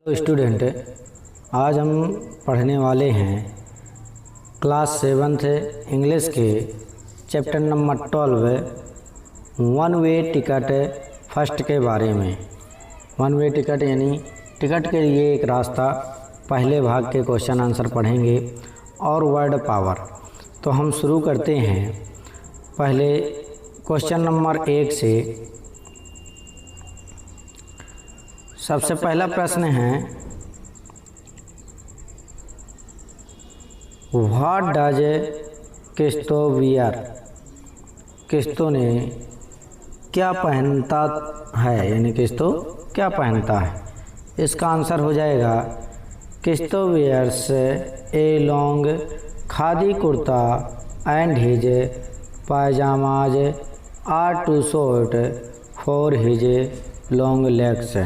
तो स्टूडेंट, आज हम पढ़ने वाले हैं क्लास 7th इंग्लिश के chapter number 12 one way ticket first के बारे में। वन वे टिकट यानी टिकट के लिए एक रास्ता, पहले भाग के क्वेश्चन आंसर पढ़ेंगे और वर्ड पावर। तो हम शुरू करते हैं पहले क्वेश्चन नंबर 1 से। सबसे पहला प्रश्न है, what does Christo wear? Christo ने क्या पहनता है, यानी क्रिस्टो क्या पहनता है। इसका आंसर हो जाएगा Kristo wears a long khadi kurta and his pyjamas are too short for his long legs.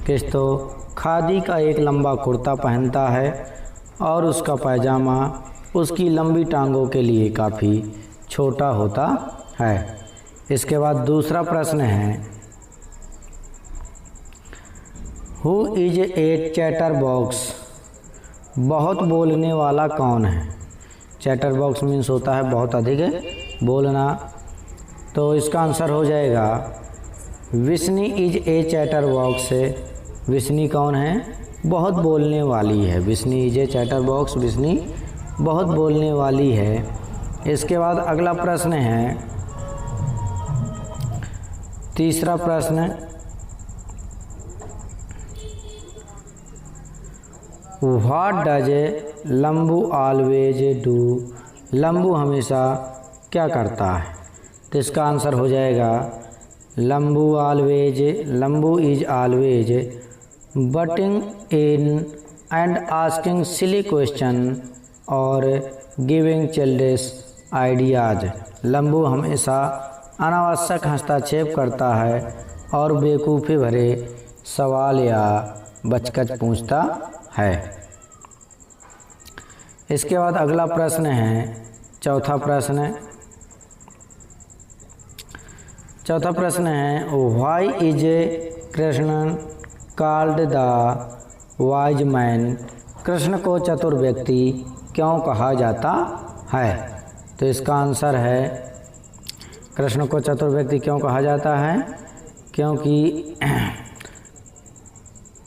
Kristo khadi का एक लंबा कुर्ता पहनता है और उसका पायजामा उसकी लंबी टांगों के लिए काफ़ी छोटा होता है। इसके बाद दूसरा प्रश्न है, who is a chatter box? बहुत बोलने वाला कौन है? चैटर बॉक्स मीन्स होता है बहुत अधिक बोलना। तो इसका आंसर हो जाएगा विस्नी इज ए चैटर बॉक्स। विस्नी कौन है? बहुत बोलने वाली है। विस्नी इज ए चैटर बॉक्स, विस्नी बहुत बोलने वाली है। इसके बाद अगला प्रश्न है, तीसरा प्रश्न, what does Lambu always do? Lambu हमेशा क्या करता है? तो इसका आंसर हो जाएगा Lambu is always butting in and asking silly question और गिविंग चिल्ड्रंस आइडियाज। लंबू हमेशा अनावश्यक हस्तक्षेप करता है और बेवकूफ़ी भरे सवाल या बचकच पूछता है। इसके बाद अगला प्रश्न है, चौथा प्रश्न है, why is Krishna called the wise man? Krishna को चतुर व्यक्ति क्यों कहा जाता है? तो इसका आंसर है, कृष्ण को चतुर व्यक्ति क्यों कहा जाता है? क्योंकि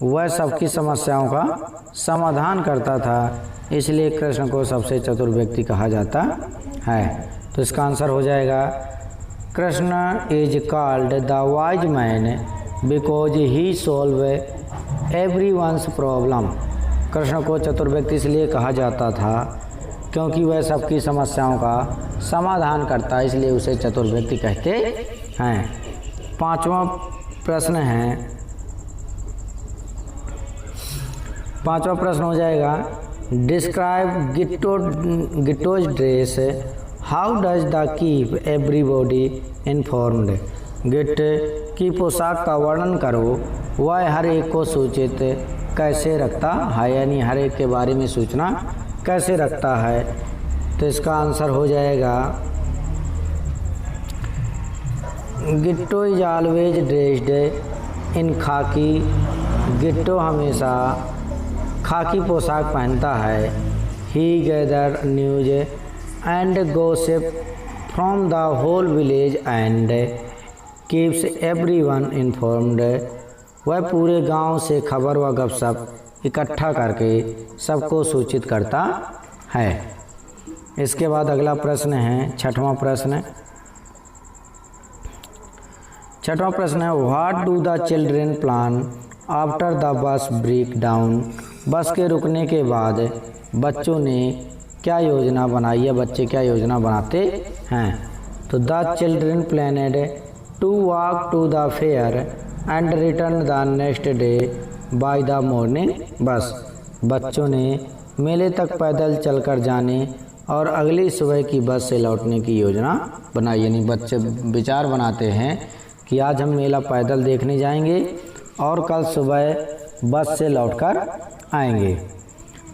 वह सबकी समस्याओं का समाधान करता था, इसलिए कृष्ण को सबसे चतुर व्यक्ति कहा जाता है। तो इसका आंसर हो जाएगा Krishna is called the wise man because he solve everyone's problem. Krishna को चतुर व्यक्ति इसलिए कहा जाता था क्योंकि वह सबकी समस्याओं का समाधान करता है, इसलिए उसे चतुर व्यक्ति कहते हैं। पांचवा प्रश्न हो जाएगा, describe Gitto's dress, how does the keep everybody informed? Gitto की पोशाक का वर्णन करो, वह हर एक को सूचित कैसे रखता है, यानी हर एक के बारे में सूचना कैसे रखता है। तो इसका आंसर हो जाएगा Gitto is always dressed in khaki. Gitto हमेशा खाकी पोशाक पहनता है। He gather news and gossip from the whole village and keeps everyone informed. वह पूरे गांव से खबर व गपशप इकट्ठा करके सबको सूचित करता है। इसके बाद अगला प्रश्न है, छठवां प्रश्न है, what do the children plan after the bus break down? Bus के रुकने के बाद बच्चों ने क्या योजना बनाई है, बच्चे क्या योजना बनाते हैं? तो the children planned to walk to the fair and return the next day by the morning bus. बच्चों ने मेले तक पैदल चलकर जाने और अगली सुबह की बस से लौटने की योजना बनाई। यानी बच्चे विचार बनाते हैं कि आज हम मेला पैदल देखने जाएंगे और कल सुबह बस से लौटकर आएंगे।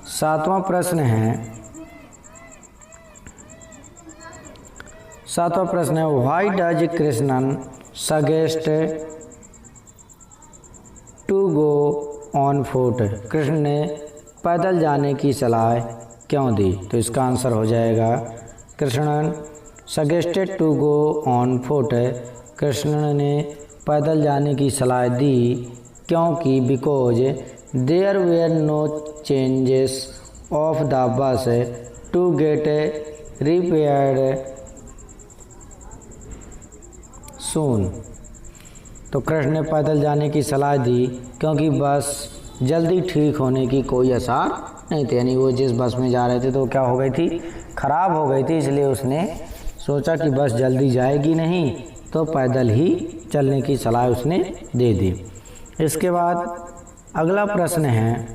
सातवां प्रश्न है, why does Krishnan suggest to go on foot, Krishna ने पैदल जाने की सलाह क्यों दी? तो इसका आंसर हो जाएगा Krishna suggested to go on foot, Krishna ने पैदल जाने की सलाह दी क्योंकि because there were no changes of the bus to get repaired soon. तो कृष्ण ने पैदल जाने की सलाह दी क्योंकि बस जल्दी ठीक होने की कोई आसार नहीं थे, यानी वो जिस बस में जा रहे थे तो क्या हो गई थी, खराब हो गई थी, इसलिए उसने सोचा कि बस जल्दी जाएगी नहीं तो पैदल ही चलने की सलाह उसने दे दी। इसके बाद अगला प्रश्न है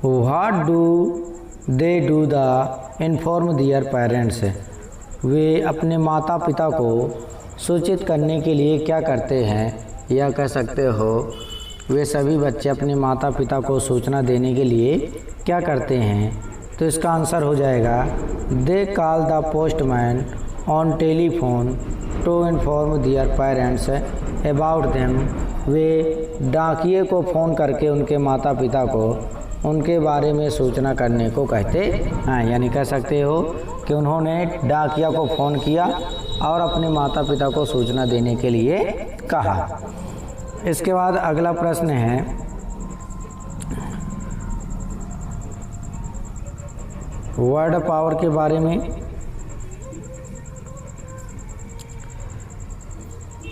what do they do the inform their parents, वे अपने माता पिता को सूचित करने के लिए क्या करते हैं, या कह सकते हो वे सभी बच्चे अपने माता पिता को सूचना देने के लिए क्या करते हैं? तो इसका आंसर हो जाएगा they call the postman on telephone to inform their parents about them, वे डाकिये को फ़ोन करके उनके माता पिता को उनके बारे में सूचना करने को कहते हैं, यानी कह सकते हो कि उन्होंने डाकिया को फ़ोन किया और अपने माता पिता को सूचना देने के लिए कहा। इसके बाद अगला प्रश्न है वर्ड पावर के बारे में।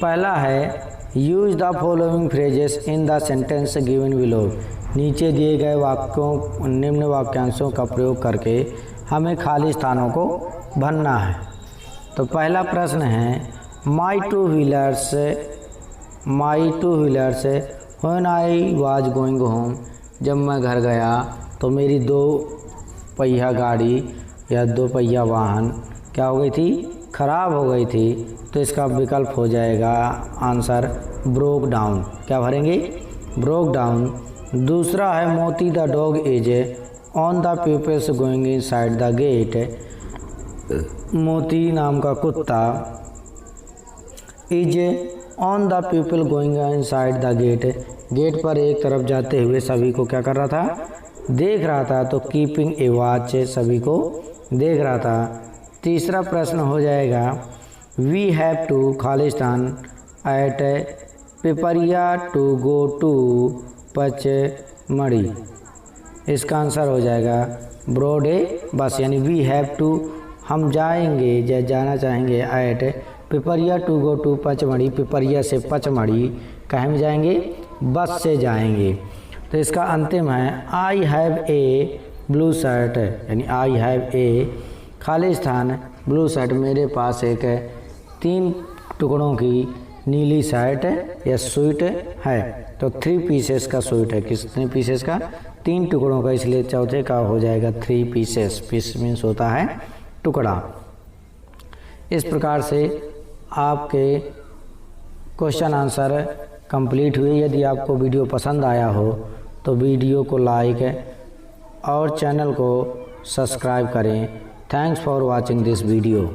पहला है use the following phrases in the sentence given below, नीचे दिए गए वाक्यों निम्न वाक्यांशों का प्रयोग करके हमें खाली स्थानों को भरना है। तो पहला प्रश्न है my two wheelers when I was going home, जब मैं घर गया तो मेरी दो पहिया गाड़ी या दो पहिया वाहन क्या हो गई थी, खराब हो गई थी। तो इसका विकल्प हो जाएगा आंसर ब्रोक डाउन, क्या भरेंगे, ब्रोक डाउन। दूसरा है Moti the dog is on the peoples going inside the gate, Moti नाम का कुत्ता is on the people going inside the gate, gate पर एक तरफ जाते हुए सभी को क्या कर रहा था, देख रहा था। तो कीपिंग ए वॉच, सभी को देख रहा था। तीसरा प्रश्न हो जाएगा we have to Khalistan at Pipariya to go to Pachmarhi, इसका आंसर हो जाएगा ब्रॉड ए बस, यानी वी हैव टू हम जाएंगे जाना चाहेंगे at Pipariya to go to Pachmarhi, Pipariya से पचमढ़ी कहाँ में जाएंगे, बस से जाएंगे। तो इसका अंतिम है I have a blue shirt, यानी I have a Khalistan blue shirt, मेरे पास एक 3 टुकड़ों की नीली शर्ट या स्वीट है। तो 3 पीसेस का स्वीट है, कितने पीसेस का, 3 टुकड़ों का, इसलिए चौथे का हो जाएगा 3 पीसेस, पीस मीन्स होता है टुकड़ा। इस प्रकार से आपके क्वेश्चन आंसर कंप्लीट हुए। यदि आपको वीडियो पसंद आया हो तो वीडियो को लाइक और चैनल को सब्सक्राइब करें। Thanks for watching this video.